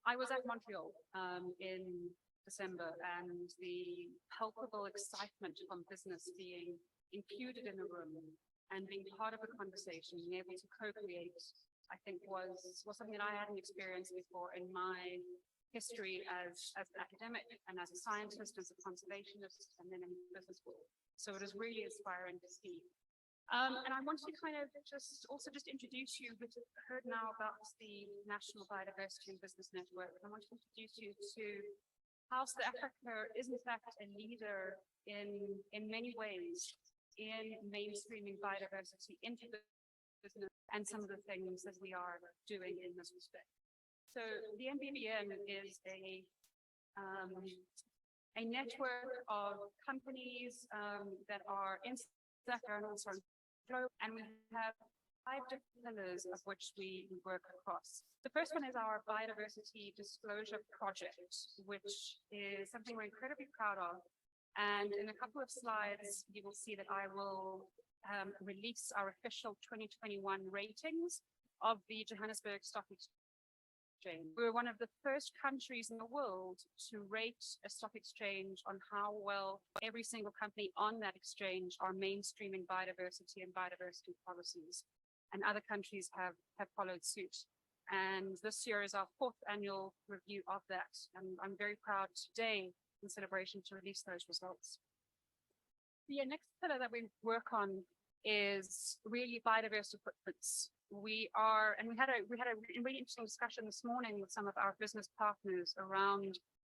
I was at Montreal in December, and the palpable excitement from business being included in a room and being part of a conversation, being able to co-create, I think was something that I hadn't experienced before in my history as an academic and as a scientist, as a conservationist, and then in the business world. So it is really inspiring to see. And I want to kind of just introduce you. We've heard now about the National Biodiversity and Business Network. I want to introduce you to how South Africa is in fact a leader in many ways in mainstreaming biodiversity into the business and some of the things that we are doing in this respect. So the NBBN is a network of companies that are in South Africa and also globe, and we have 5 different pillars of which we work across. The first one is our Biodiversity Disclosure Project, which is something we're incredibly proud of. And in a couple of slides, you will see that I will release our official 2021 ratings of the Johannesburg Stock Exchange. We were one of the first countries in the world to rate a stock exchange on how well every single company on that exchange are mainstreaming biodiversity and biodiversity policies. And other countries have followed suit. And this year is our 4th annual review of that. And I'm very proud today in celebration to release those results. The next pillar that we work on is really biodiversity footprints. We had a really interesting discussion this morning with some of our business partners around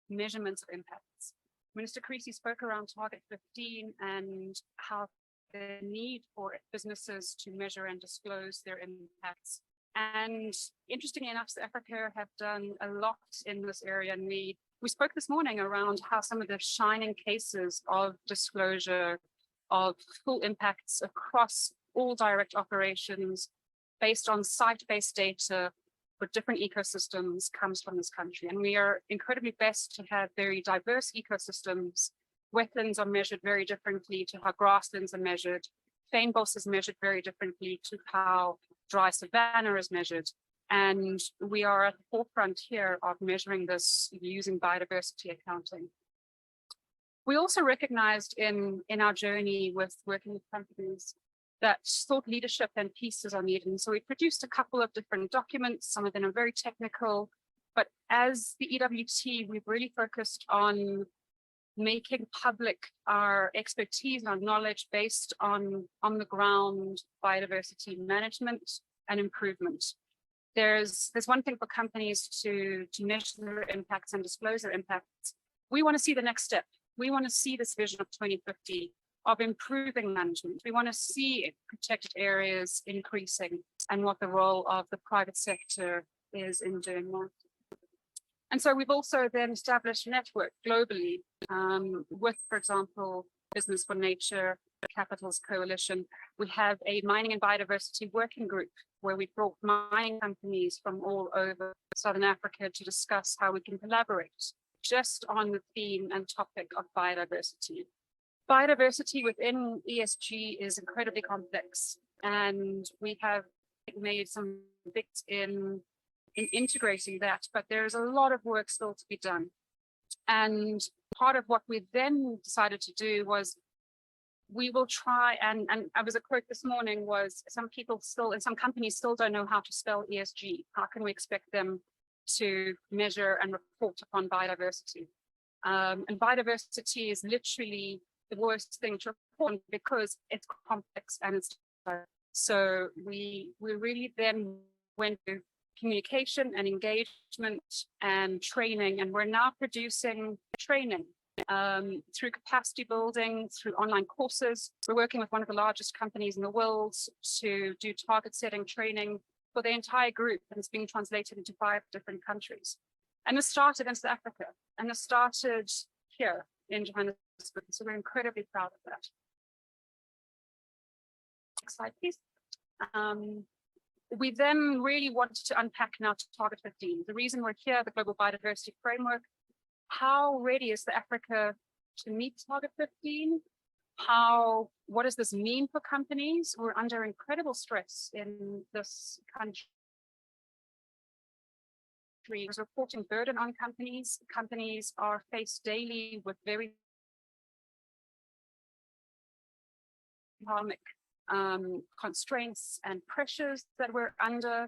measurements of impacts. Minister Creasy spoke around Target 15 and how the need for businesses to measure and disclose their impacts. And interestingly enough, South Africa have done a lot in this area. And we spoke this morning around how some of the shining cases of disclosure of full impacts across all direct operations based on site-based data for different ecosystems comes from this country. And we are incredibly blessed to have very diverse ecosystems. Wetlands are measured very differently to how grasslands are measured. Fynbos is measured very differently to how dry savanna is measured. And we are at the forefront here of measuring this using biodiversity accounting. We also recognized in our journey with working with companies that thought leadership and pieces are needed. And so we produced a couple of different documents. Some of them are very technical, but as the EWT, we've really focused on making public our expertise and our knowledge based on the ground biodiversity management and improvement. There's one thing for companies to measure their impacts and disclose their impacts. We want to see the next step. We want to see this vision of 2050 of improving management. We want to see protected areas increasing and what the role of the private sector is in doing that. And so we've also then established a network globally with, for example, Business for Nature, Capitals Coalition. We have a mining and biodiversity working group where we brought mining companies from all over Southern Africa to discuss how we can collaborate just on the theme and topic of biodiversity. Biodiversity within ESG is incredibly complex, and we have made some bits in integrating that, but there's a lot of work still to be done. And part of what we then decided to do was we will try, and I was a quote this morning was some people still, and some companies still don't know how to spell ESG. How can we expect them to measure and report upon biodiversity? And biodiversity is literally the worst thing to report on because it's complex and it's so we really then went to communication and engagement and training, and we're now producing training through capacity building, through online courses. We're working with one of the largest companies in the world to do target setting training for the entire group, and it's being translated into 5 different countries. And this started in South Africa, and this started here in Johannesburg, so we're incredibly proud of that. Next slide, please. We then really wanted to unpack now to Target 15. The reason we're here, the Global Biodiversity Framework, how ready is South Africa to meet Target 15? What does this mean for companies? We're under incredible stress in this country 3 is reporting burden on companies. Companies are faced daily with very economic constraints and pressures that we're under.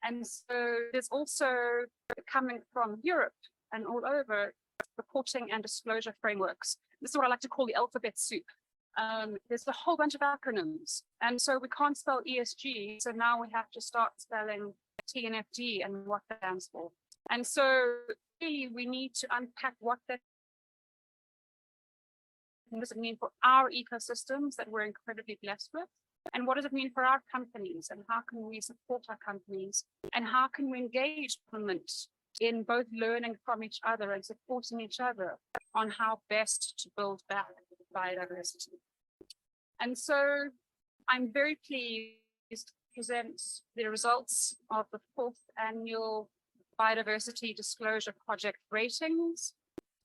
And so there's also coming from Europe and all over reporting and disclosure frameworks. This is what I like to call the alphabet soup. There's a whole bunch of acronyms. And so we can't spell ESG. So now we have to start spelling TNFD and what that stands for. And so really we need to unpack what that does it mean for our ecosystems that we're incredibly blessed with. And what does it mean for our companies? And how can we support our companies? And how can we engage government in both learning from each other and supporting each other on how best to build back biodiversity? And so I'm very pleased to present the results of the 4th annual Biodiversity Disclosure Project ratings.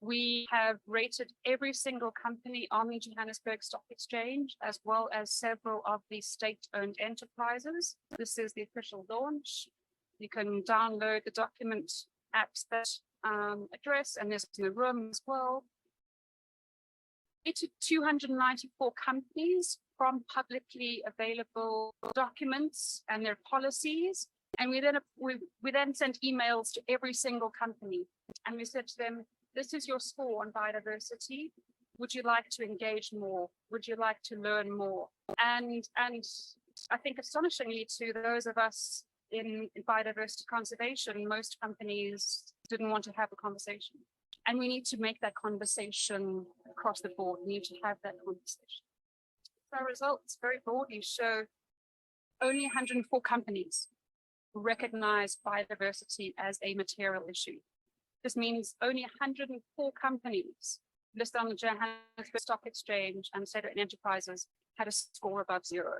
We have rated every single company on the Johannesburg Stock Exchange, as well as several of the state-owned enterprises. This is the official launch. You can download the document at that address, and there's in the room as well. 294 companies from publicly available documents and their policies. And we then sent emails to every single company, and we said to them, this is your score on biodiversity. Would you like to engage more? Would you like to learn more? And I think astonishingly to those of us in biodiversity conservation, most companies didn't want to have a conversation. And we need to make that conversation across the board. We need to have that conversation. So our results very broadly show only 104 companies recognize biodiversity as a material issue. This means only 104 companies listed on the Johannesburg Stock Exchange and state-owned enterprises had a score above 0.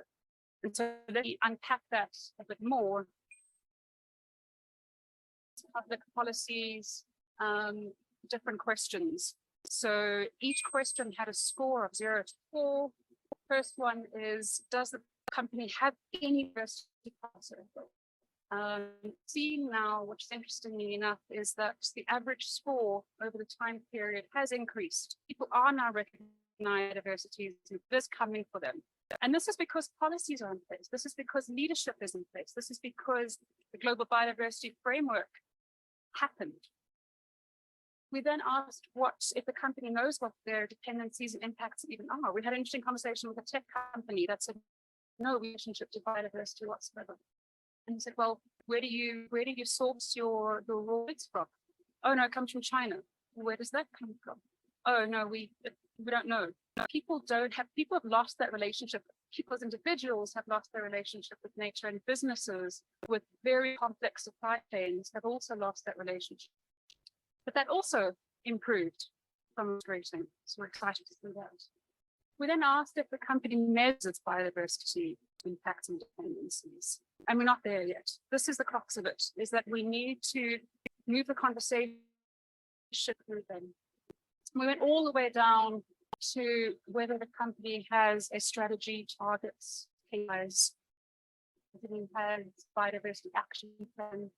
And so let me unpack that a bit more. Public policies, different questions. So each question had a score of 0 to 4. The first one is, does the company have any diversity policy? Seen now, which is interestingly enough, is that the average score over the time period has increased. People are now recognizing diversity is coming for them. And this is because policies are in place. This is because leadership is in place. This is because the global biodiversity framework happened. We then asked what if the company knows what their dependencies and impacts even are. We had an interesting conversation with a tech company that said no relationship to biodiversity whatsoever. And he said, well, where do you source your raw goods from? Oh no, it comes from China. Where does that come from? Oh no, we don't know. People have lost that relationship. People as individuals have lost their relationship with nature, and businesses with very complex supply chains have also lost that relationship. But that also improved from this rating. So we're excited to see that. We then asked if the company measures biodiversity impacts and dependencies. And we're not there yet. This is the crux of it, is that we need to move the conversation through them. We went all the way down to whether the company has a strategy, targets, KPIs, whether it has biodiversity action plan,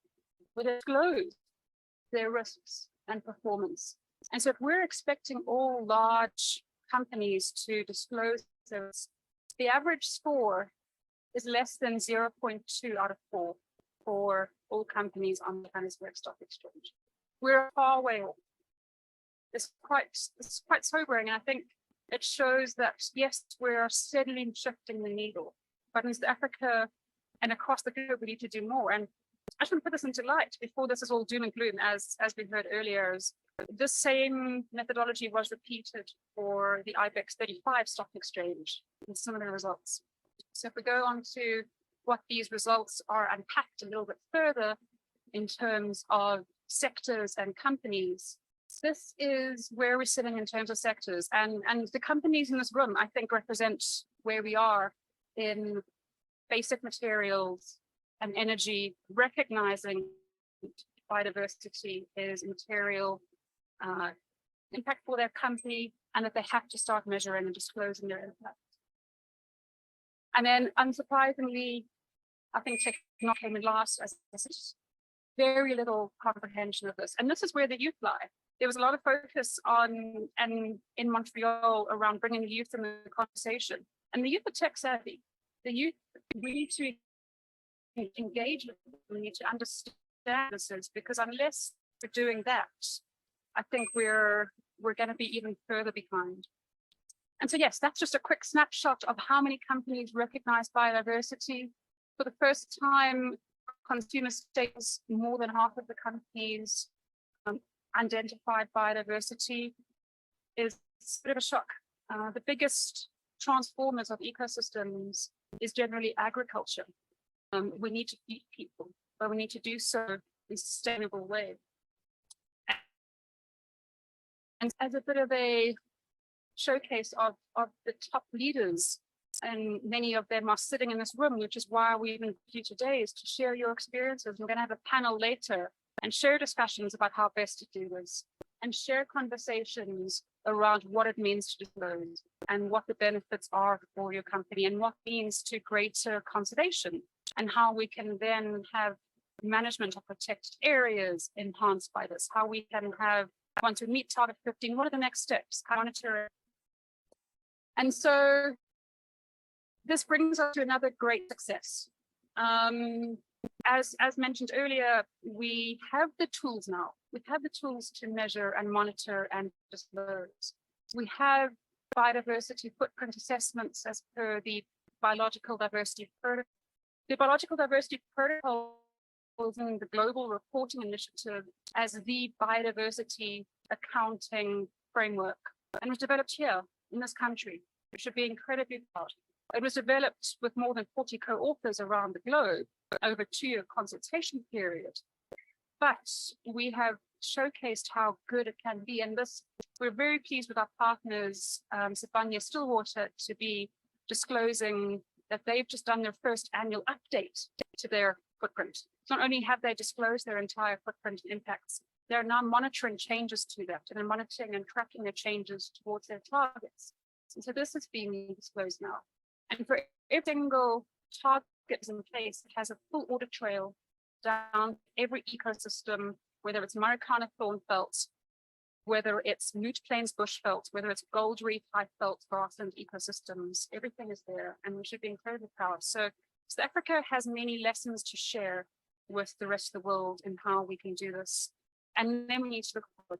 whether it disclose their risks and performance. And so if we're expecting all large companies to disclose those, the average score is less than 0.2 out of 4 for all companies on the Johannesburg Stock Exchange. We're far way off. It's quite sobering. And I think it shows that, yes, we're steadily shifting the needle, but in South Africa and across the globe, we need to do more. And I just want to put this into light before this is all doom and gloom, as we heard earlier. This same methodology was repeated for the IBEX 35 stock exchange and similar results. So if we go on to what these results are unpacked a little bit further in terms of sectors and companies, this is where we're sitting in terms of sectors. And the companies in this room, I think, represent where we are in basic materials and energy, recognizing biodiversity is a material impact for their company, and that they have to start measuring and disclosing their impact. And then, unsurprisingly, I think technology came in last, as I said, very little comprehension of this. And this is where the youth lie. There was a lot of focus on, and in Montreal, around bringing the youth in the conversation. And the youth are tech savvy. The youth, we need to engage with them, we need to understand this, because unless we're doing that, I think we're going to be even further behind. And so, yes, that's just a quick snapshot of how many companies recognize biodiversity. For the first time, consumer states, more than half of the companies identified biodiversity. Is a bit of a shock. The biggest transformers of ecosystems is generally agriculture. We need to feed people, but we need to do so in a sustainable way. And as a bit of a showcase of the top leaders, and many of them are sitting in this room, which is why we invite you today, is to share your experiences. We're going to have a panel later and share discussions about how best to do this, and share conversations around what it means to disclose and what the benefits are for your company and what it means to greater conservation, and how we can then have management of protected areas enhanced by this, how we can have, once we meet target 15, what are the next steps, how monitor it. And so this brings us to another great success. As mentioned earlier, we have the tools now. We have the tools to measure and monitor and disclose. We have biodiversity footprint assessments as per the Biological Diversity Protocol. The Biological Diversity Protocol is in the Global Reporting Initiative as the biodiversity accounting framework, and was developed here in this country. We should be incredibly proud. It was developed with more than 40 co-authors around the globe over a 2-year consultation period. But we have showcased how good it can be. And this, we're very pleased with our partners, Sibanye-Stillwater, to be disclosing that they've just done their first annual update to their footprint. Not only have they disclosed their entire footprint impacts, they're now monitoring changes to that, and they're monitoring and tracking their changes towards their targets. And so this is being disclosed now. And for every single target is in place, it has a full audit trail down every ecosystem, whether it's Marikana thornfelt, whether it's Newt Plains bushveld, whether it's gold reef, high felt, grassland ecosystems, everything is there, and we should be incredibly proud. So South Africa has many lessons to share with the rest of the world in how we can do this. And then we need to look forward.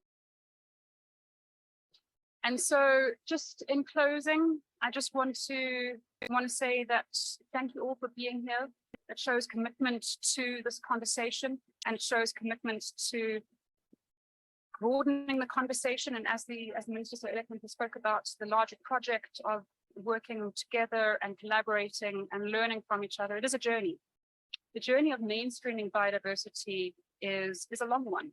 And so just in closing, I just want to say that thank you all for being here. It shows commitment to this conversation, and it shows commitment to broadening the conversation. And as the Minister so eloquently spoke about, the larger project of working together and collaborating and learning from each other, it is a journey. The journey of mainstreaming biodiversity is a long one.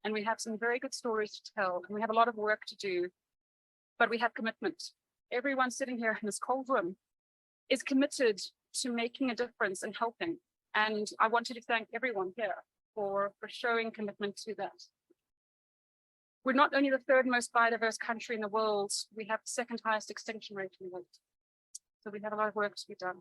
And we have some very good stories to tell, and we have a lot of work to do, but we have commitment. Everyone sitting here in this cold room is committed to making a difference and helping. And I wanted to thank everyone here for showing commitment to that. We're not only the 3rd most biodiverse country in the world, we have the 2nd highest extinction rate in the world. So we have a lot of work to be done.